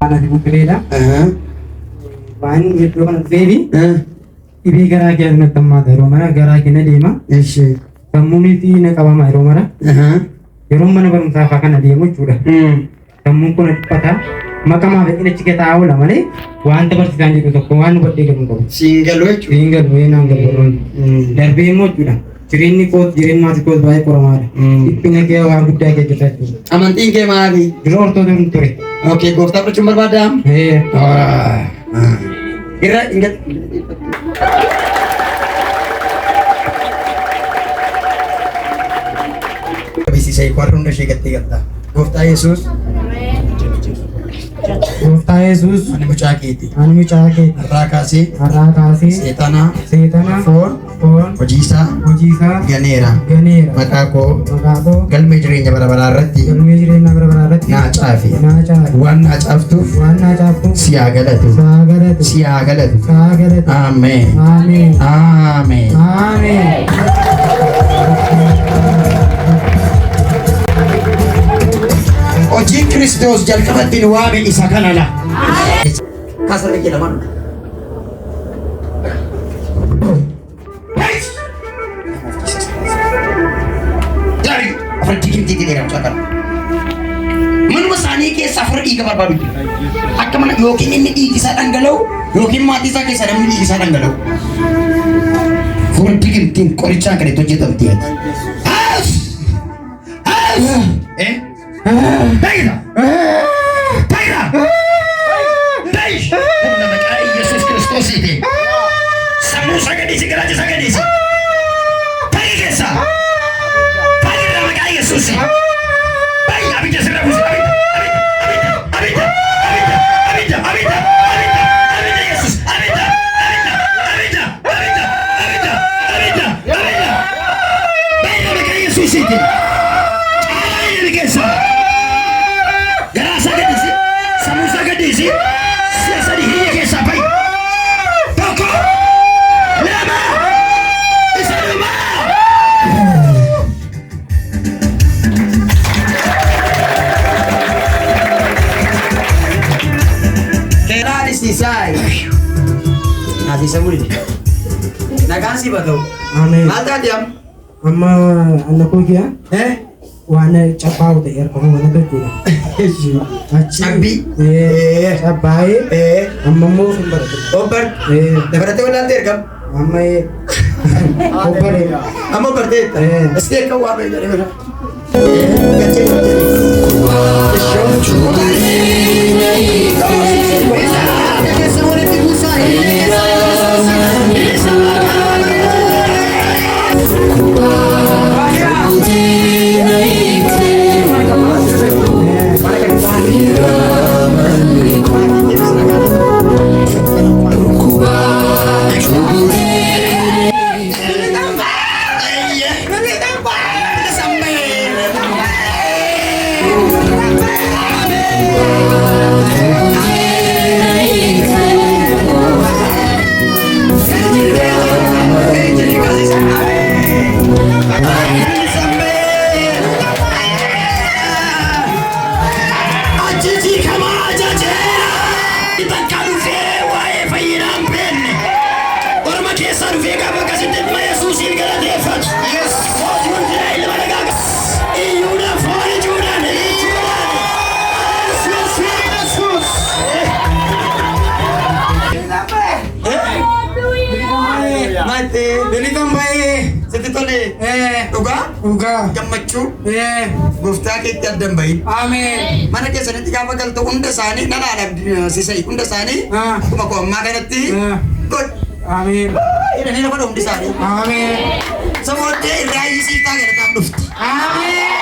Ana di bukreda. Waan iddoo kana dhufeefi dhibee garaa keessa natti hammaata yeroo mara garaa keenya deema. Sammuunitii na qabama yeroo mara. Yeroo mana barumsaa fa'aa kana deemu jechuudha. Sammuun kun dhiphata. Maqamaa fi achi keessa oolaa malee waan barsiisaan jedhu tokko waan hubadhee galu qabu. Siingaloo jechuudha. Siingaloo naan galu. Darbee immoo jechuudha. Jireenyi koos jireenya maatii koos baay'ee qoramaadha. Dhiphina kee waan guddaa keessa jechuudha. Amantiin kee maali? Dura ortoodon ture. Okey, gooftaa fudhachuun barbaaddaa? Irra ingat. Bisi saya kuat runda saya kata. Gooftaa Yesus. Gooftaa Yesus. Ani mucaa keeti. Har'aa kaasee. Seexana. Foon. Hojii isaa. Ganeera. Maqaa koo. Galmee jireenya bara baraa irratti. Naa caafi. Waan naa caaftuuf. Si haa galatu. Ameen. Hojii Kiristoos jalqabatti nu waame isa kanadha. Kasarra jedhaman. Dari afurti kimti dheeraa cakar. Manuma isaanii keessa afur dhiiga barbaadu. Akka mana yookiin inni dhiigi isaa dhangala'u yookiin maatii isaa keessa namni dhiigi isaa dhangala'u. Afurti kimtiin qorichaan kan itti hojjetamti ati. Taira! Nama maqaa Yesus Kiristoos iti. Sammuu sagadisi garaja sagadisi. Ta'i keessa. Ta'i irraa maqaa Yesus. Ta'i abidda sirra buusu abidda Yesus abidda. Ta'i irraa maqaa Yesus iti. Nasi semuli. Nagasi batau. Amin. Mata diam. Amma anakku kia. Wana capau deh ya kamu mana tuh Cabi. Cabai. Amma mau sumber. Oper. Dapat tu nanti kam. Amma oper. Amma berarti. Setiap kau apa jadi mana? Beli tambah setitole. Uga. Gammachu. Gooftaa keetti addan bahin. Amin. Mana keessanitti gaafa galtu hunda isaanii nanaadha sisai hunda isaanii akkuma koo ammaa kanatti god. Amin. Hidhanii lafa hundi isaanii. Amin. Sabootee irraa hiisiiftaa galataaf dhufti. Amin.